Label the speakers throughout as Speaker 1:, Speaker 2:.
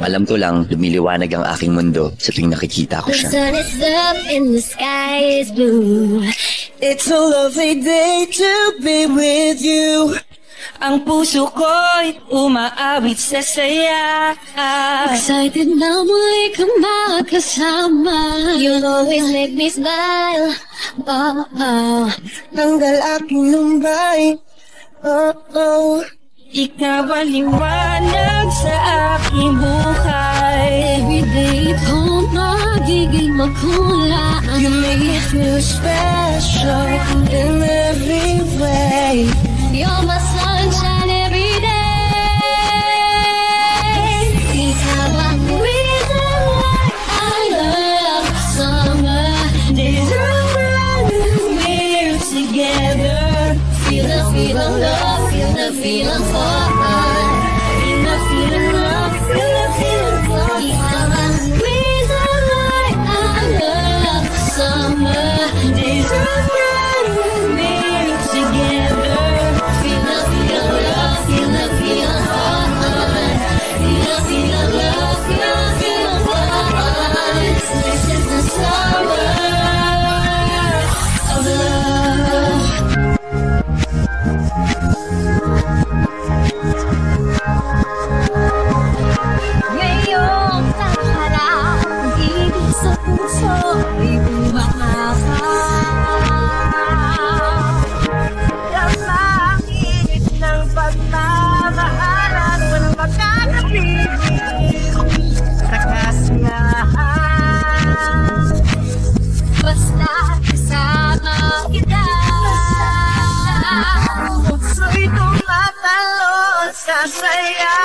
Speaker 1: alam ko lang, lumiliwanag ang aking mundo sa tuwing nakikita ko
Speaker 2: The
Speaker 1: siya.
Speaker 2: sun is up and the sky is blue.
Speaker 3: It's a lovely day to be with you. Ang puso ko'y umaawit sa saya.
Speaker 2: Excited na muli ka makasama. You'll always make me smile. Oh, oh.
Speaker 3: Tanggal aking lumbay. Oh, oh. Ikaw ang liwanag sa aking buhay.
Speaker 2: Everyday ito magiging magkulang.
Speaker 3: You make me feel special in every way.
Speaker 2: You're my sunshine every day. Ikaw ang reason why I love summer.
Speaker 3: Days are running, we're together.
Speaker 2: Feel the feel of love, feel the feel of fun.
Speaker 3: Feel the feel of love, feel the feel of love.
Speaker 2: Ikaw ang reason why I love summer.
Speaker 3: Days are running, we're together.
Speaker 2: Feel the feel of love, feel the feel of fun. Feel the feel of love, feel the feel of fun. This is the summer of love. Ngayong tanghalang pag-ibig sa puso ay bumakakap.
Speaker 3: Ang init ng pagmamahalan, walang magkakapigil sa kasiyahan.
Speaker 2: Basta kasama kita.
Speaker 3: Puso'y tumatalon sa saya.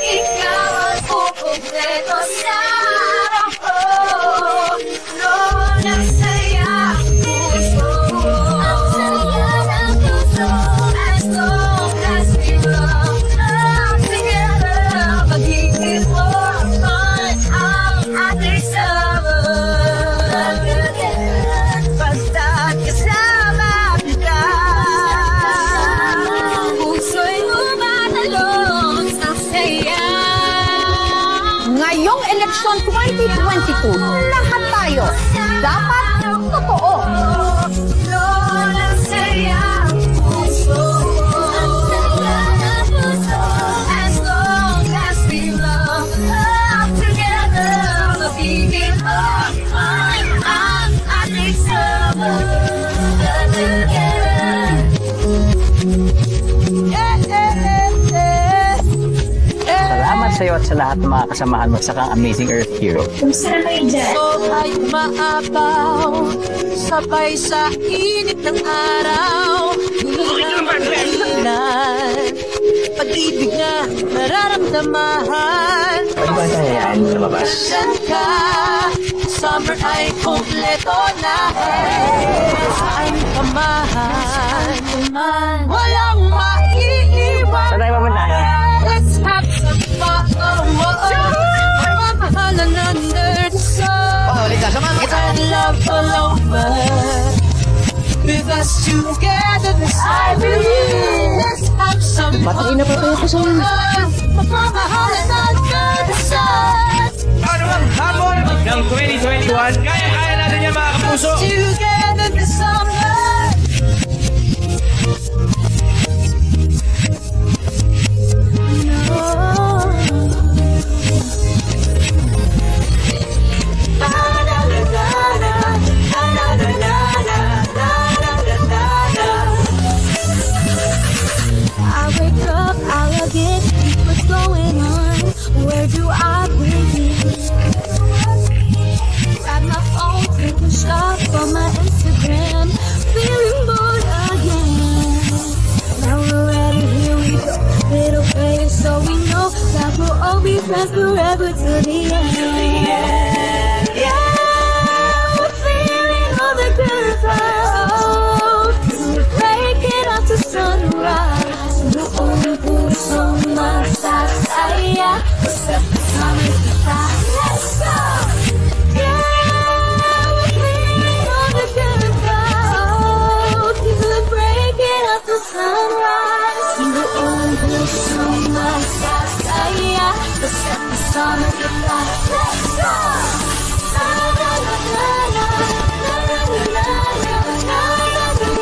Speaker 2: Ikaw ang kukumpleto sa araw ko.
Speaker 3: Noon ang saya ang puso.
Speaker 2: Ang saya ng puso.
Speaker 3: As long as we love together, magiging more fun ang ating summer. Basta't kasama kita.
Speaker 2: Puso'y tumatalon sa saya.
Speaker 4: Ngayong eleksyon 2022, lahat tayo dapat totoo.
Speaker 3: Noon ang saya ang puso.
Speaker 2: Ang saya ng puso.
Speaker 3: As long as we love together, magiging more fun ang ating summer.
Speaker 5: Salamat sa iyo at sa lahat ng mga kasamahan mo sa kang Amazing Earth Hero.
Speaker 3: So ay maapaw, sabay sa init ng araw. Hihingan, pag-ibig na nararamdaman.
Speaker 5: Pwede ba tayo yan sa labas?
Speaker 3: Diyan ka, summer ay kompleto na. Ay kamahan, walang maiiwan.
Speaker 5: Saan tayo mamunahin?
Speaker 3: Let's have some fun. Mamahalan under the sun.
Speaker 5: Lika, samahan kita.
Speaker 3: And love all over. With us together, this I believe. Let's have some fun.
Speaker 5: Batiin na pa tayo ko sa
Speaker 3: Mamahalan under the sun.
Speaker 6: Ano bang hamon ng 2021? Kaya natin yan mga kapuso.
Speaker 3: Together this summer.
Speaker 2: I wake up, I log in, what's going on? Where do I begin? Grab my phone, take a shot from my Instagram, feeling bored again. Now we're ready, here we go. Little prayer so we know that we'll all be friends forever till the end. Yeah, we're feeling all the good vibes. We're breaking out to sunrise. Noong puso masasaya. Basta kasama kita. Let's go! Yeah, we're feeling all the good vibes. We're breaking out to sunrise. Noong puso masasaya. let's go. Na na na na na, na na na na, na na na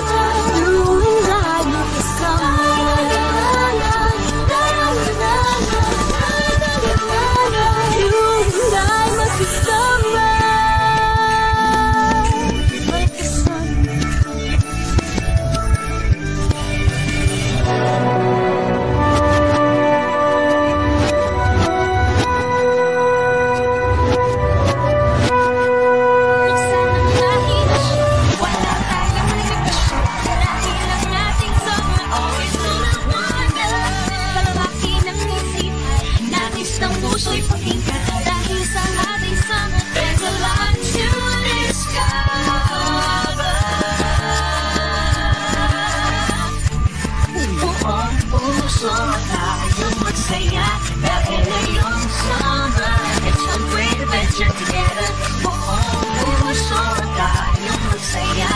Speaker 2: na. You and I must be somewhere. Na na na na, na na na na. You and I must be somewhere. Like the sun. Puso'y pakinggan dahil sa ating sama there's a lot to discover. Buong puso tayong magsaya dahil ngayong summer it's a great adventure together. Buong puso tayong magsaya